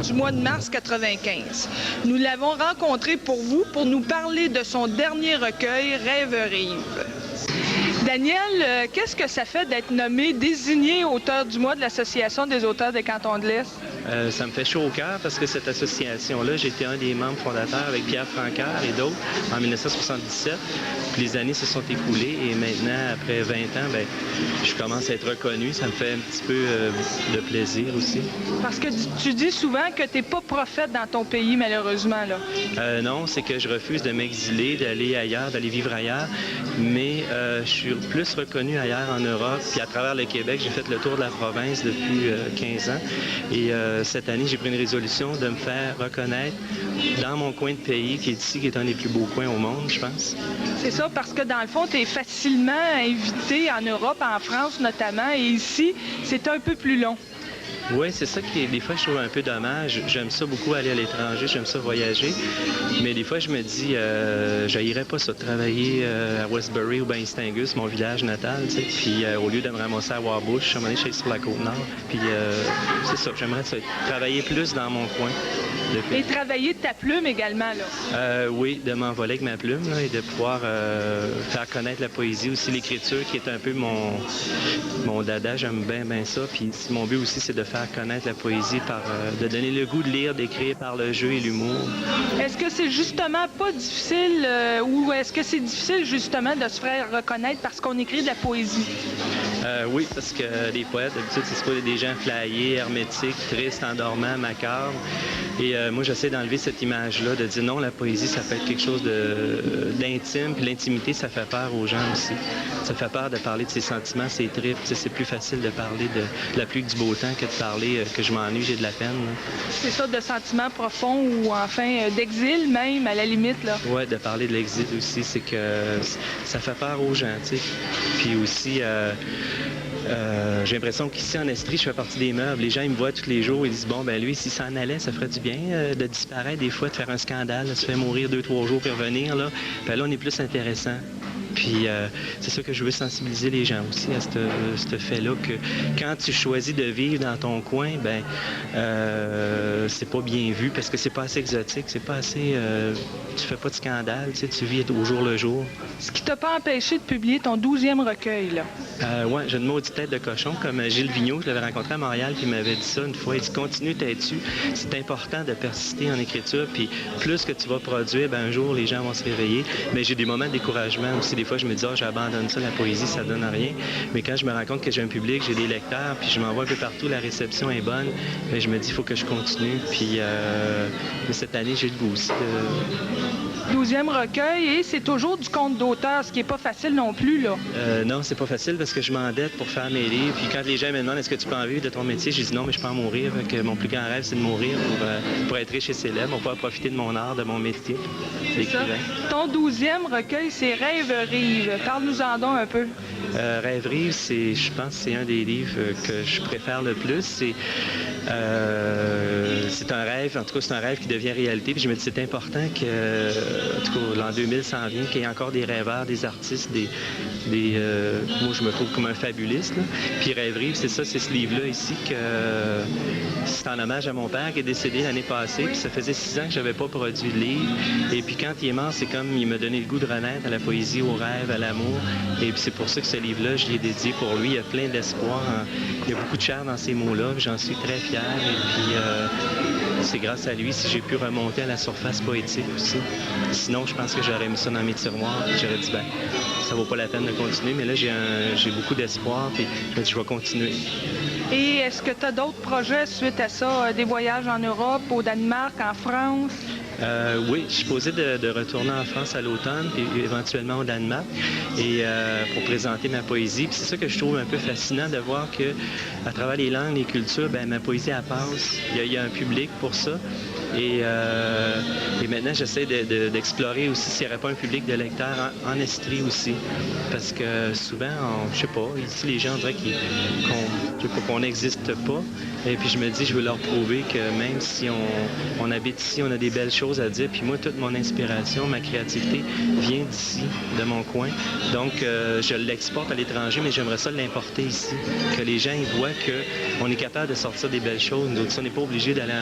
du mois de mars 95. Nous l'avons rencontré pour vous pour nous parler de son dernier recueil, Rêve-Rive. Daniel, qu'est-ce que ça fait d'être nommé désigné auteur du mois de l'Association des auteurs des cantons de l'Est? Ça me fait chaud au cœur parce que cette association-là, j'étais un des membres fondateurs avec Pierre Francaire et d'autres en 1977. Puis les années se sont écoulées et maintenant, après 20 ans, je commence à être reconnu. Ça me fait un petit peu de plaisir aussi. Parce que tu dis souvent que tu n'es pas prophète dans ton pays, malheureusement, là. Non, c'est que je refuse de m'exiler, d'aller ailleurs, d'aller vivre ailleurs. Mais je suis plus reconnu ailleurs en Europe. Puis à travers le Québec, j'ai fait le tour de la province depuis 15 ans. Et cette année, j'ai pris une résolution de me faire reconnaître dans mon coin de pays, qui est ici, qui est un des plus beaux coins au monde, je pense. C'est ça, parce que dans le fond, tu es facilement invité en Europe, en France notamment, et ici, c'est un peu plus long. Oui, c'est ça qui, des fois, je trouve un peu dommage. J'aime ça beaucoup aller à l'étranger, j'aime ça voyager. Mais des fois, je me dis, j'haïrais pas ça, de travailler à Westbury ou bien East-Angus, mon village natal, tu sais. Puis au lieu de me ramasser à Warbush, je suis allé chez sur la Côte-Nord. Puis c'est ça, j'aimerais ça, travailler plus dans mon coin. Et travailler ta plume également, là. Oui, de m'envoler avec ma plume là, et de pouvoir faire connaître la poésie, aussi l'écriture qui est un peu mon dada, j'aime bien ça. Puis mon but aussi, c'est de faire connaître la poésie par de donner le goût de lire, d'écrire par le jeu et l'humour. Est-ce que c'est justement pas difficile ou est-ce que c'est difficile justement de se faire reconnaître parce qu'on écrit de la poésie? Oui, parce que les poètes, d'habitude, c'est pas des gens flyés, hermétiques, tristes, endormants, macabres. Et moi, j'essaie d'enlever cette image-là, de dire non, la poésie, ça peut être quelque chose d'intime, puis l'intimité, ça fait peur aux gens aussi. Ça fait peur de parler de ses sentiments, ses tripes. C'est plus facile de parler de la pluie du beau temps que de parler que je m'ennuie, j'ai de la peine. C'est ça, de sentiments profonds ou enfin d'exil même, à la limite, là. Oui, de parler de l'exil aussi, c'est que ça fait peur aux gens, tu sais. Puis aussi... j'ai l'impression qu'ici en Estrie, je fais partie des meubles. Les gens, ils me voient tous les jours, ils disent, bon, ben lui, s'il s'en allait, ça ferait du bien de disparaître des fois, de faire un scandale, de se faire mourir 2-3 jours puis revenir, là. Ben là, on est plus intéressant. Puis c'est ça que je veux sensibiliser les gens aussi à ce fait-là, que quand tu choisis de vivre dans ton coin, c'est pas bien vu parce que c'est pas assez exotique, c'est pas assez... tu fais pas de scandale, tu vis au jour le jour. Ce qui t'a pas empêché de publier ton 12e recueil, là? Oui, j'ai une maudite tête de cochon, comme Gilles Vigneault, je l'avais rencontré à Montréal, puis il m'avait dit ça une fois. Il dit, continue là-dessus. C'est important de persister en écriture, puis plus que tu vas produire, un jour, les gens vont se réveiller. Mais j'ai des moments de découragement aussi. Des fois, je me dis, j'abandonne ça, la poésie, ça donne rien. Mais quand je me rends compte que j'ai un public, j'ai des lecteurs, puis je m'envoie un peu partout, la réception est bonne, je me dis, il faut que je continue. Puis cette année, j'ai le goût aussi de... 12e recueil, et c'est toujours du conte d'auteur, ce qui n'est pas facile non plus, là. Non, c'est pas facile parce que je m'endette pour faire mes livres. Puis quand les gens me demandent est-ce que tu peux en vivre de ton métier, je dis non, mais je peux en mourir. Que mon plus grand rêve, c'est de mourir pour être riche et célèbre, pour pouvoir profiter de mon art, de mon métier. C'est ça. Ton 12e recueil, c'est Rêve-Rive. Parle-nous-en donc un peu. Rêve-Rive, je pense que c'est un des livres que je préfère le plus. C'est un rêve, en tout cas, c'est un rêve qui devient réalité. Puis je me dis, c'est important que, en tout cas, l'an 2000 s'en vient, qu'il y ait encore des rêveurs, des artistes, moi, je me trouve comme un fabuliste, là. Puis Rêve-Rive, c'est ça, c'est ce livre-là ici que c'est en hommage à mon père qui est décédé l'année passée. Puis ça faisait 6 ans que je n'avais pas produit de livre. Et puis quand il est mort, c'est comme il m'a donné le goût de renaître à la poésie, au rêve, à l'amour. Et puis c'est pour ça que ce livre-là, je l'ai dédié pour lui. Il y a plein d'espoir. Il y a beaucoup de chair dans ces mots-là. J'en suis très fier. Et puis c'est grâce à lui si j'ai pu remonter à la surface poétique aussi. Sinon, je pense que j'aurais mis ça dans mes tiroirs. J'aurais dit, ça vaut pas la peine de continuer. Mais là, j'ai beaucoup d'espoir. Puis je me dis, je vais continuer. Et est-ce que tu as d'autres projets suite à ça? Des voyages en Europe, au Danemark, en France? Oui, je suis posé de retourner en France à l'automne, puis éventuellement au Danemark, et pour présenter ma poésie. Puis c'est ça que je trouve un peu fascinant de voir que, à travers les langues, les cultures, ma poésie, elle passe. Il y a un public pour ça. Et maintenant, j'essaie d'explorer aussi s'il n'y aurait pas un public de lecteurs en Estrie aussi. Parce que souvent, je sais pas, ici, les gens diraient qu'on n'existe pas. Et puis je me dis, je veux leur prouver que même si on habite ici, on a des belles choses à dire. Puis moi, toute mon inspiration, ma créativité vient d'ici, de mon coin. Donc, je l'exporte à l'étranger, mais j'aimerais ça l'importer ici. Que les gens ils voient qu'on est capable de sortir des belles choses. Nous autres, on n'est pas obligé d'aller